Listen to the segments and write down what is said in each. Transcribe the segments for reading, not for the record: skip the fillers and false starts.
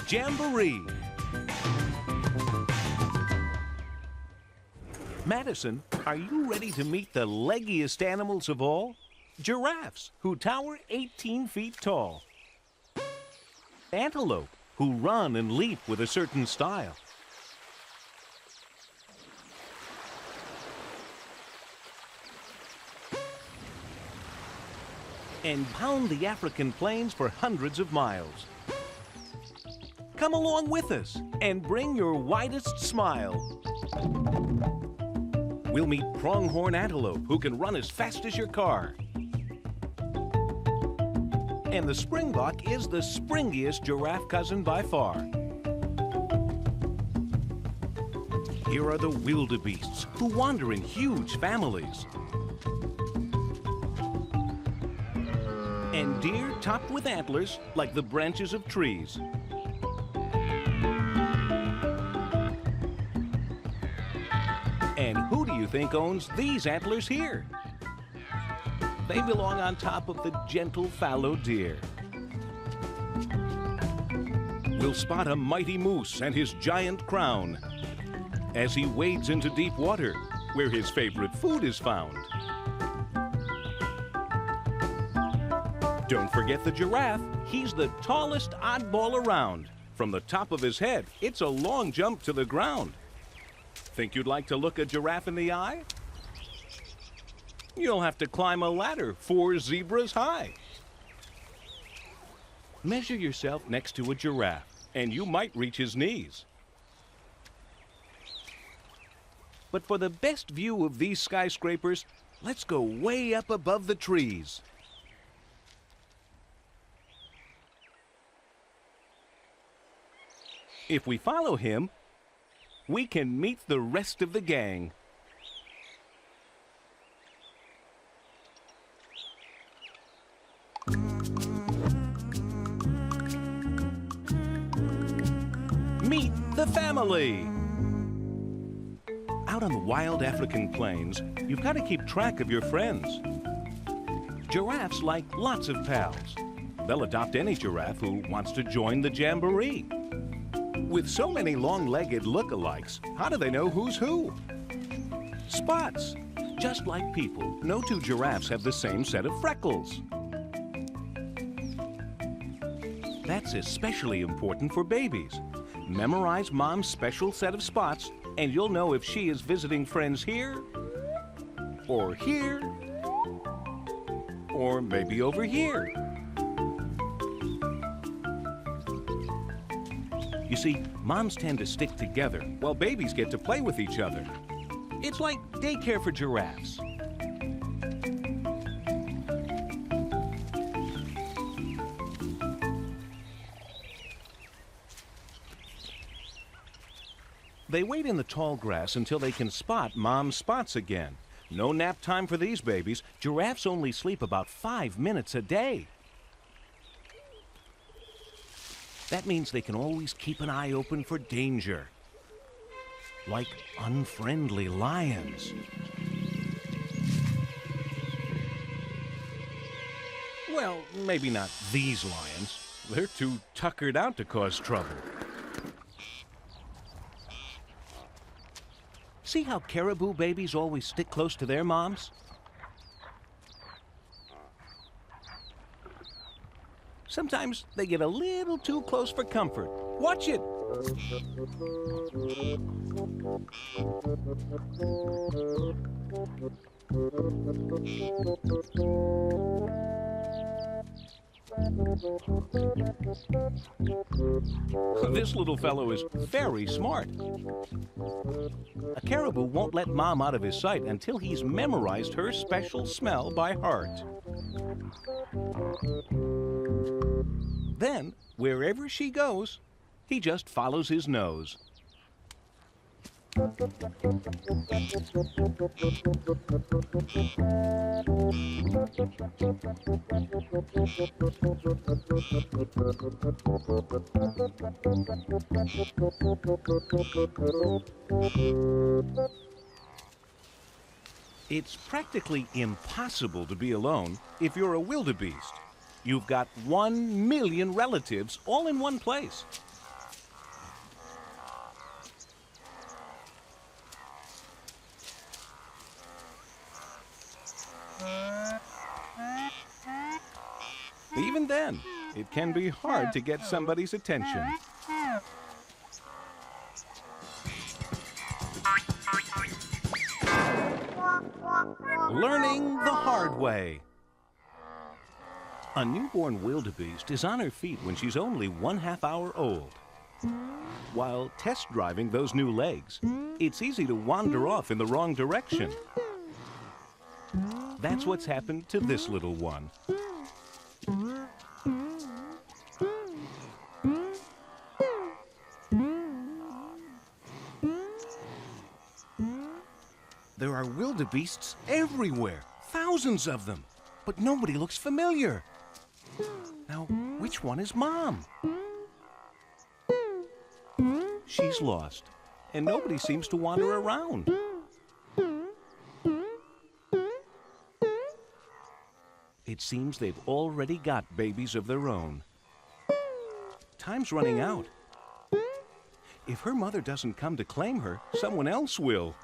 Jamboree. Madison, are you ready to meet the leggiest animals of all? Giraffes, who tower 18 feet tall. Antelope, who run and leap with a certain style. And pound the African plains for hundreds of miles. Come along with us and bring your widest smile. We'll meet pronghorn antelope who can run as fast as your car. And the springbok is the springiest giraffe cousin by far. Here are the wildebeests who wander in huge families. And deer topped with antlers like the branches of trees. And who do you think owns these antlers here? They belong on top of the gentle fallow deer. We'll spot a mighty moose and his giant crown as he wades into deep water where his favorite food is found. Don't forget the giraffe. He's the tallest oddball around. From the top of his head, it's a long jump to the ground. Think you'd like to look a giraffe in the eye? You'll have to climb a ladder 4 zebras high. Measure yourself next to a giraffe, and you might reach his knees. But for the best view of these skyscrapers, let's go way up above the trees. If we follow him, we can meet the rest of the gang. Meet the family. Out on the wild African plains, you've got to keep track of your friends. Giraffes like lots of pals. They'll adopt any giraffe who wants to join the Jamboree. With so many long-legged look-alikes, how do they know who's who? Spots. Just like people, no 2 giraffes have the same set of freckles. That's especially important for babies. Memorize Mom's special set of spots, and you'll know if she is visiting friends here, or here, or maybe over here. You see, moms tend to stick together while babies get to play with each other. It's like daycare for giraffes. They wait in the tall grass until they can spot Mom's spots again. No nap time for these babies. Giraffes only sleep about 5 minutes a day. That means they can always keep an eye open for danger, like unfriendly lions. Well, maybe not these lions. They're too tuckered out to cause trouble. See how caribou babies always stick close to their moms? Sometimes they get a little too close for comfort. Watch it! This little fellow is very smart. A caribou won't let Mom out of his sight until he's memorized her special smell by heart. Then, wherever she goes, he just follows his nose. It's practically impossible to be alone if you're a wildebeest. You've got 1 million relatives all in one place. Even then, it can be hard to get somebody's attention. Learning the hard way. A newborn wildebeest is on her feet when she's only 1/2 hour old. While test driving those new legs, it's easy to wander off in the wrong direction. That's what's happened to this little one. There are wildebeests everywhere, thousands of them, but nobody looks familiar. Now, which one is Mom? She's lost, and nobody seems to wander around. It seems they've already got babies of their own. Time's running out. If her mother doesn't come to claim her, someone else will.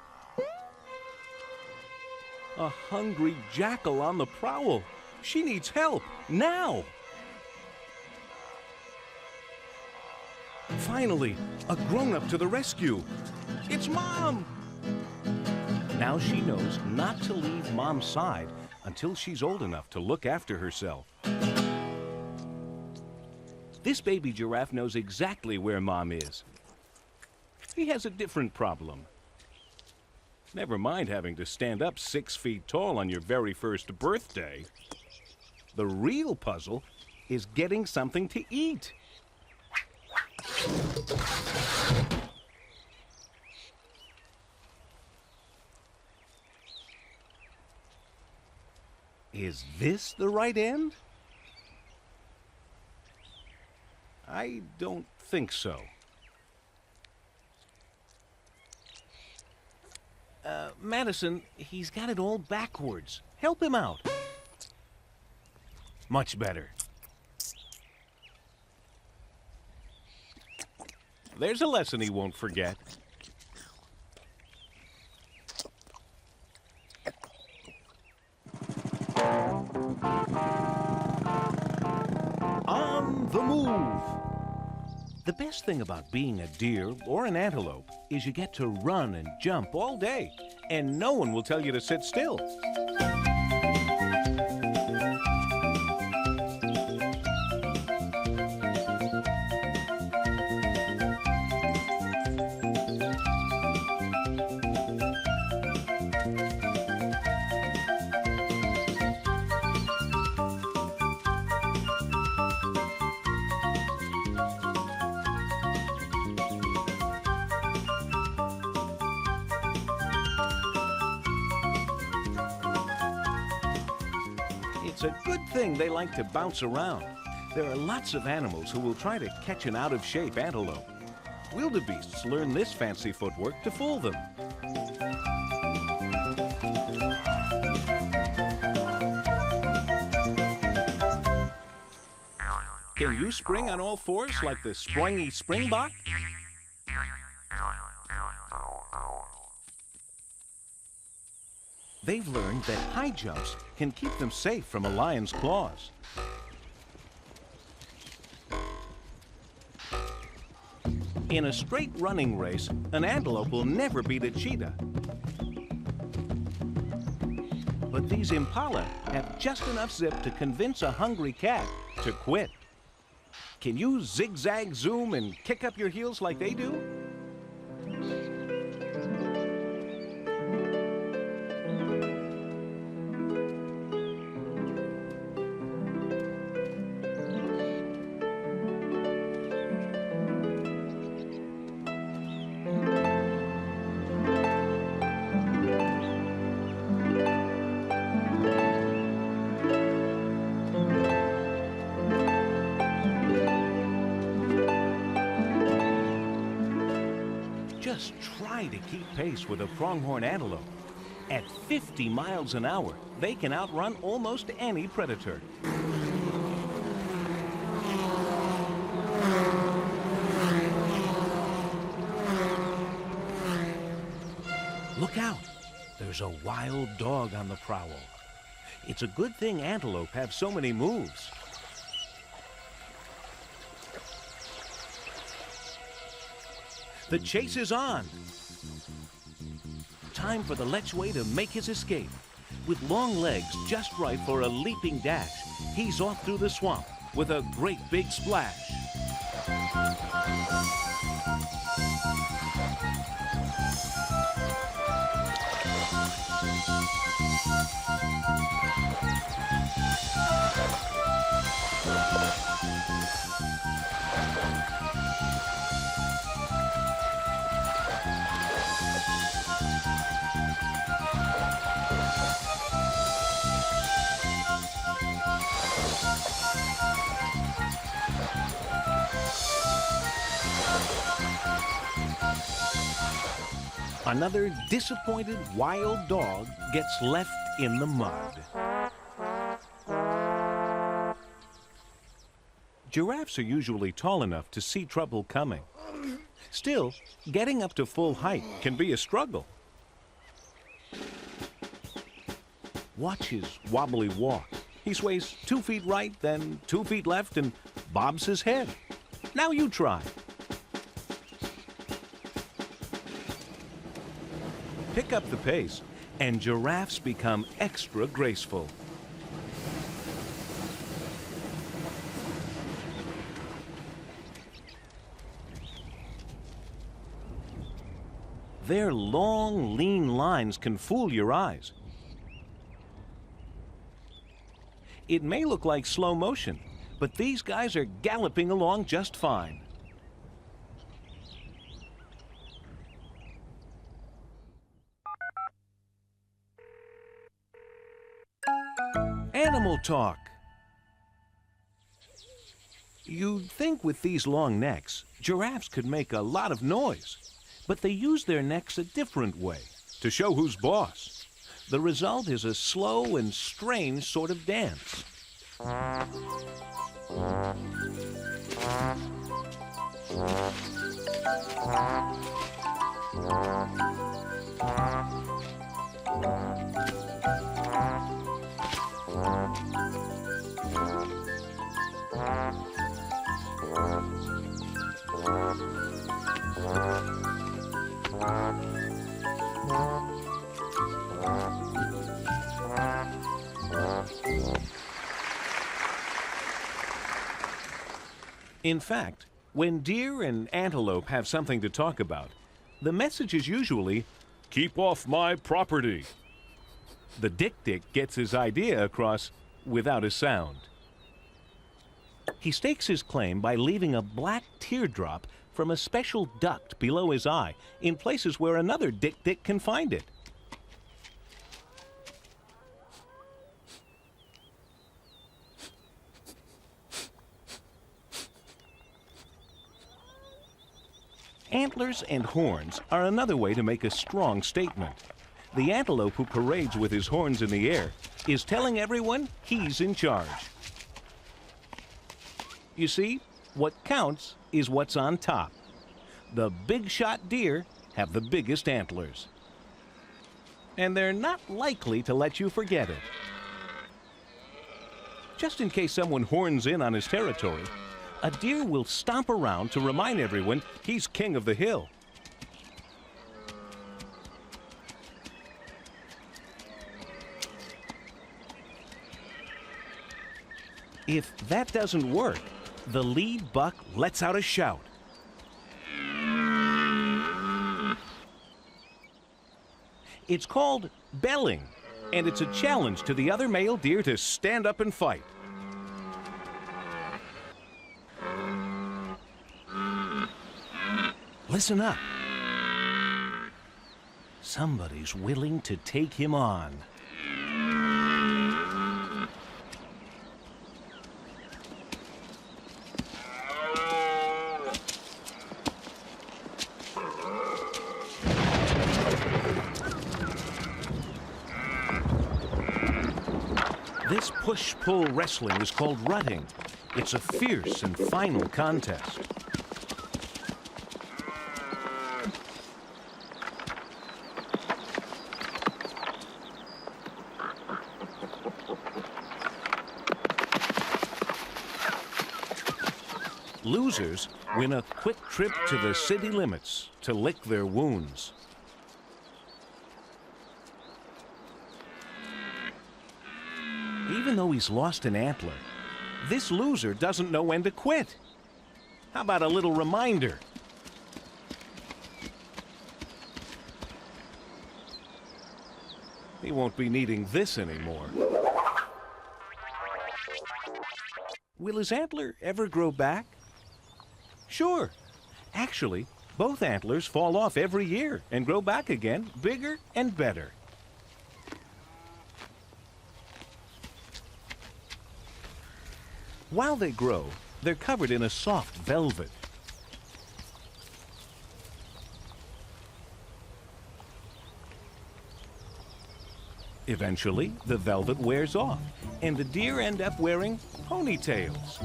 A hungry jackal on the prowl. She needs help, now! Finally, a grown-up to the rescue. It's Mom! Now she knows not to leave Mom's side until she's old enough to look after herself. This baby giraffe knows exactly where Mom is. He has a different problem. Never mind having to stand up 6 feet tall on your very first birthday. The real puzzle is getting something to eat. Is this the right end? I don't think so. Madison, he's got it all backwards. Help him out. Much better. There's a lesson he won't forget. On the move. The best thing about being a deer or an antelope is you get to run and jump all day, and no one will tell you to sit still. It's a good thing they like to bounce around. There are lots of animals who will try to catch an out-of-shape antelope. Wildebeests learn this fancy footwork to fool them. Can you spring on all fours like the springy springbok? They've learned that high jumps can keep them safe from a lion's claws. In a straight running race, an antelope will never beat a cheetah. But these impala have just enough zip to convince a hungry cat to quit. Can you zigzag, zoom, and kick up your heels like they do? Just try to keep pace with a pronghorn antelope. At 50 miles an hour, they can outrun almost any predator. Look out! There's a wild dog on the prowl. It's a good thing antelope have so many moves. The chase is on. Time for the lechwe to make his escape. With long legs just right for a leaping dash, he's off through the swamp with a great big splash. Another disappointed wild dog gets left in the mud. Giraffes are usually tall enough to see trouble coming. Still, getting up to full height can be a struggle. Watch his wobbly walk. He sways 2 feet right, then 2 feet left, and bobs his head. Now you try. Pick up the pace, and giraffes become extra graceful. Their long, lean lines can fool your eyes. It may look like slow motion, but these guys are galloping along just fine. Animal talk. You'd think with these long necks, giraffes could make a lot of noise, but they use their necks a different way to show who's boss. The result is a slow and strange sort of dance. In fact, when deer and antelope have something to talk about, the message is usually, "Keep off my property." The dik-dik gets his idea across without a sound. He stakes his claim by leaving a black teardrop from a special duct below his eye in places where another dik-dik can find it. Antlers and horns are another way to make a strong statement. The antelope who parades with his horns in the air is telling everyone he's in charge. You see, what counts is what's on top. The big shot deer have the biggest antlers. And they're not likely to let you forget it. Just in case someone horns in on his territory, a deer will stomp around to remind everyone he's king of the hill. If that doesn't work, the lead buck lets out a shout. It's called belling, and it's a challenge to the other male deer to stand up and fight. Listen up. Somebody's willing to take him on. This push-pull wrestling is called rutting. It's a fierce and final contest. Losers win a quick trip to the city limits to lick their wounds. Even though he's lost an antler, this loser doesn't know when to quit. How about a little reminder? He won't be needing this anymore. Will his antler ever grow back? Sure. Actually, both antlers fall off every year and grow back again, bigger and better. While they grow, they're covered in a soft velvet. Eventually, the velvet wears off, and the deer end up wearing ponytails.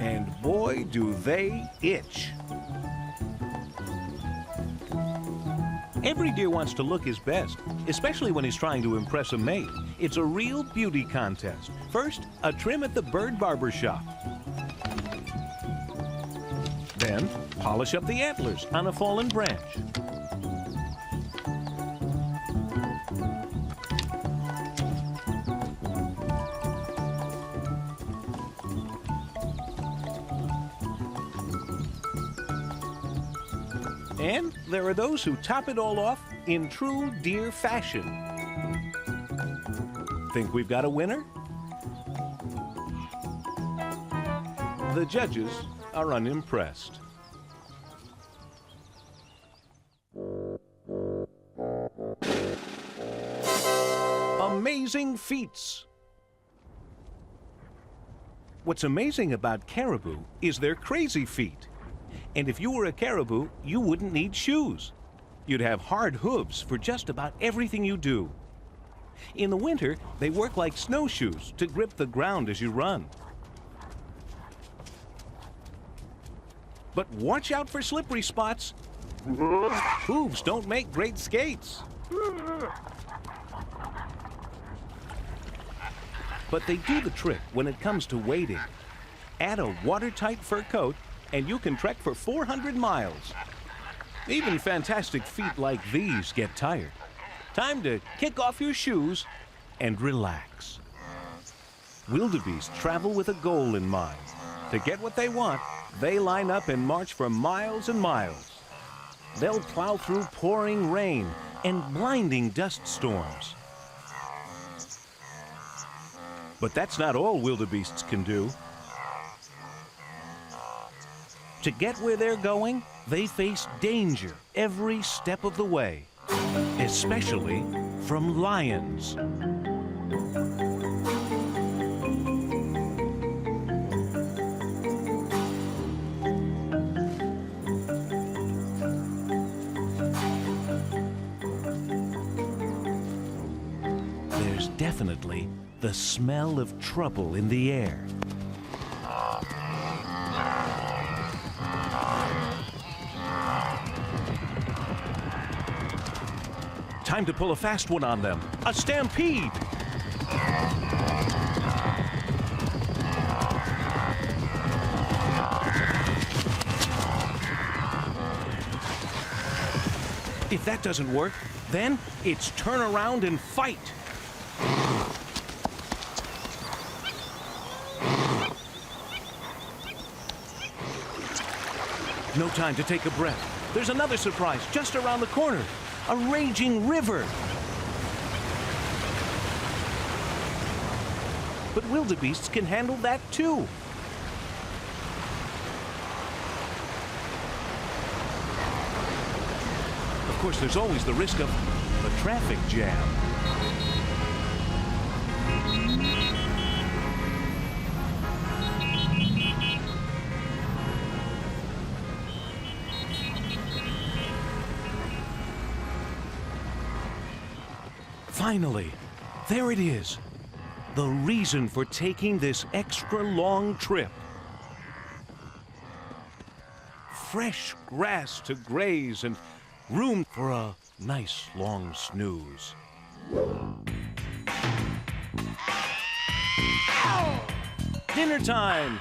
And boy, do they itch. Every deer wants to look his best, especially when he's trying to impress a mate. It's a real beauty contest. First, a trim at the bird barber shop. Then, polish up the antlers on a fallen branch. And there are those who top it all off in true deer fashion. Think we've got a winner? The judges are unimpressed. Amazing feats! What's amazing about caribou is their crazy feet. And if you were a caribou, you wouldn't need shoes. You'd have hard hooves for just about everything you do. In the winter, they work like snowshoes to grip the ground as you run. But watch out for slippery spots. Hooves don't make great skates. But they do the trick when it comes to wading. Add a watertight fur coat and you can trek for 400 miles. Even fantastic feet like these get tired. Time to kick off your shoes and relax. Wildebeests travel with a goal in mind. To get what they want, they line up and march for miles and miles. They'll plow through pouring rain and blinding dust storms. But that's not all wildebeests can do. To get where they're going, they face danger every step of the way, especially from lions. There's definitely the smell of trouble in the air. Time to pull a fast one on them. A stampede! If that doesn't work, then it's turn around and fight. No time to take a breath. There's another surprise just around the corner. A raging river. But wildebeests can handle that too. Of course, there's always the risk of a traffic jam. Finally, there it is. The reason for taking this extra long trip. Fresh grass to graze and room for a nice long snooze. Dinner time!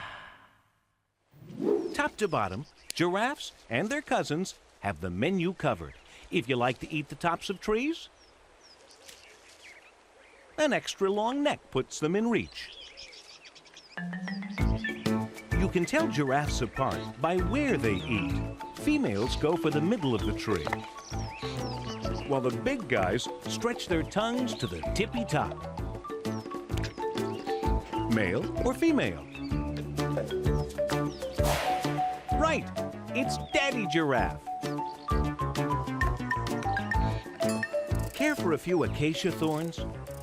Top to bottom, giraffes and their cousins have the menu covered. If you like to eat the tops of trees, an extra long neck puts them in reach. You can tell giraffes apart by where they eat. Females go for the middle of the tree, while the big guys stretch their tongues to the tippy top. Male or female? Right, it's Daddy Giraffe. Care for a few acacia thorns?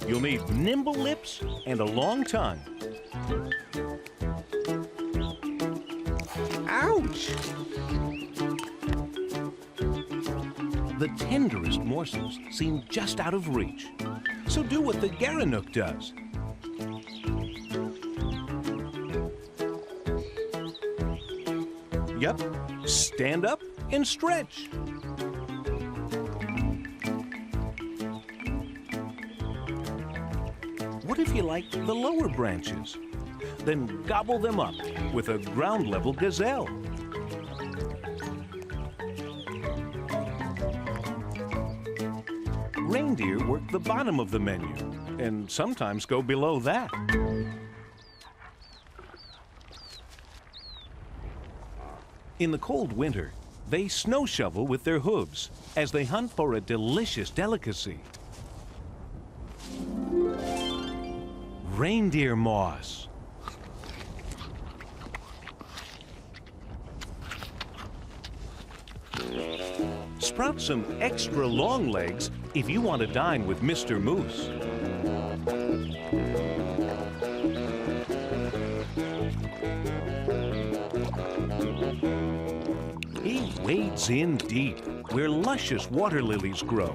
You'll need nimble lips and a long tongue. Ouch! The tenderest morsels seem just out of reach. So do what the Gerenuk does. Yup, stand up and stretch. What if you like the lower branches? Then gobble them up with a ground-level gazelle. Reindeer work the bottom of the menu and sometimes go below that. In the cold winter, they snow shovel with their hooves as they hunt for a delicious delicacy. Reindeer moss. Sprout some extra long legs if you want to dine with Mr. Moose. He wades in deep where luscious water lilies grow.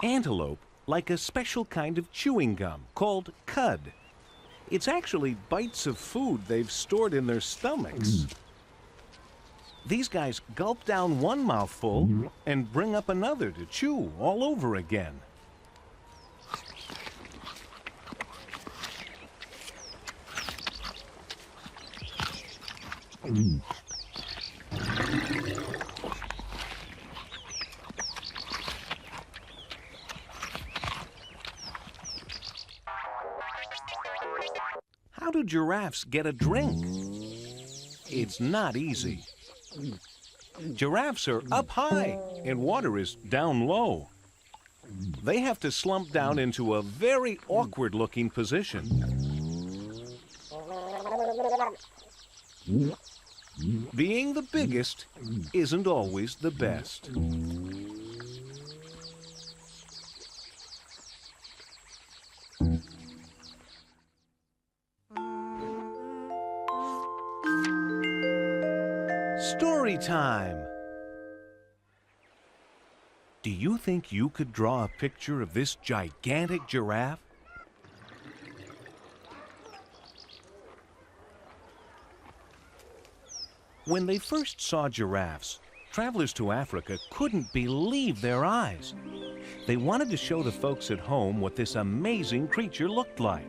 Antelope like a special kind of chewing gum called cud. It's actually bites of food they've stored in their stomachs. These guys gulp down one mouthful and bring up another to chew all over again. How do giraffes get a drink? It's not easy. Giraffes are up high and water is down low. They have to slump down into a very awkward-looking position. Being the biggest isn't always the best. Story time! Do you think you could draw a picture of this gigantic giraffe? When they first saw giraffes, travelers to Africa couldn't believe their eyes. They wanted to show the folks at home what this amazing creature looked like.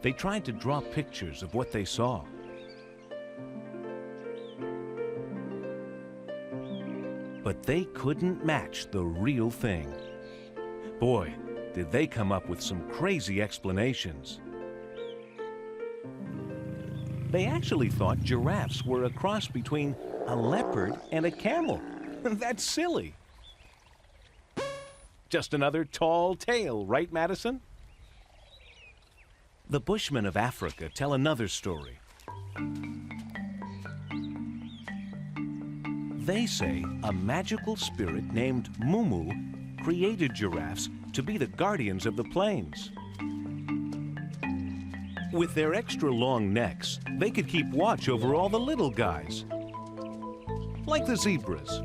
They tried to draw pictures of what they saw. But they couldn't match the real thing. Boy, did they come up with some crazy explanations. They actually thought giraffes were a cross between a leopard and a camel. That's silly. Just another tall tale, right, Madison? The Bushmen of Africa tell another story. They say a magical spirit named Mumu created giraffes to be the guardians of the plains. With their extra long necks, they could keep watch over all the little guys, like the zebras.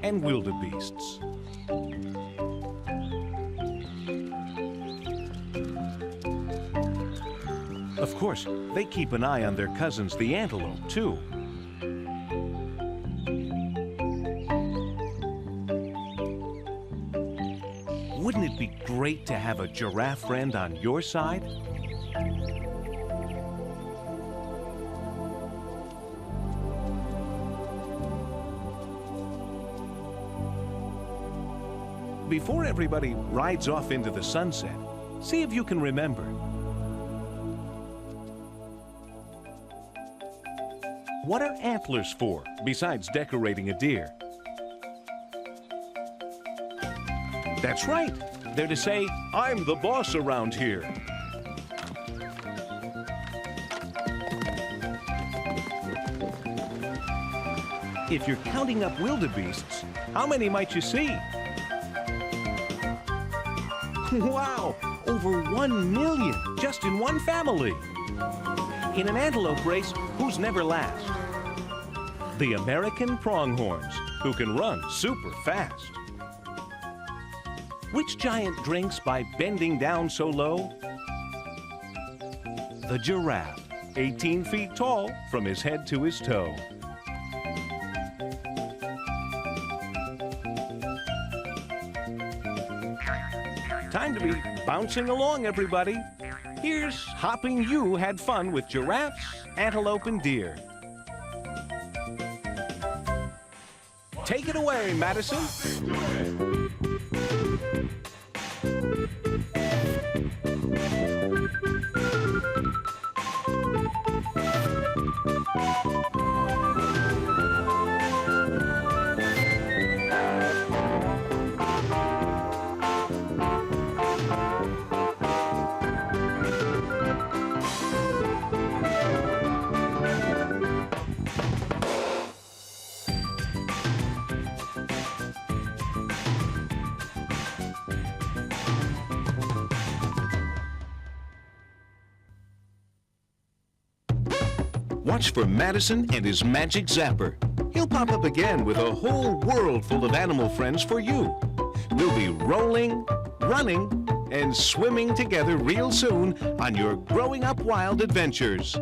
And wildebeests. Of course, they keep an eye on their cousins, the antelope, too. Wouldn't it be great to have a giraffe friend on your side? Before everybody rides off into the sunset, see if you can remember. What are antlers for, besides decorating a deer? That's right. They're to say, "I'm the boss around here." If you're counting up wildebeests, how many might you see? Wow! Over 1 million just in one family. In an antelope race, who's never last? The American pronghorns, who can run super fast. Which giant drinks by bending down so low? The giraffe, 18 feet tall from his head to his toe. Time to be bouncing along, everybody. Here's hopping you had fun with giraffes, antelope, and deer. Take it away, Madison. Watch for Madison and his magic zapper. He'll pop up again with a whole world full of animal friends for you. We'll be rolling, running, and swimming together real soon on your Growing Up Wild adventures.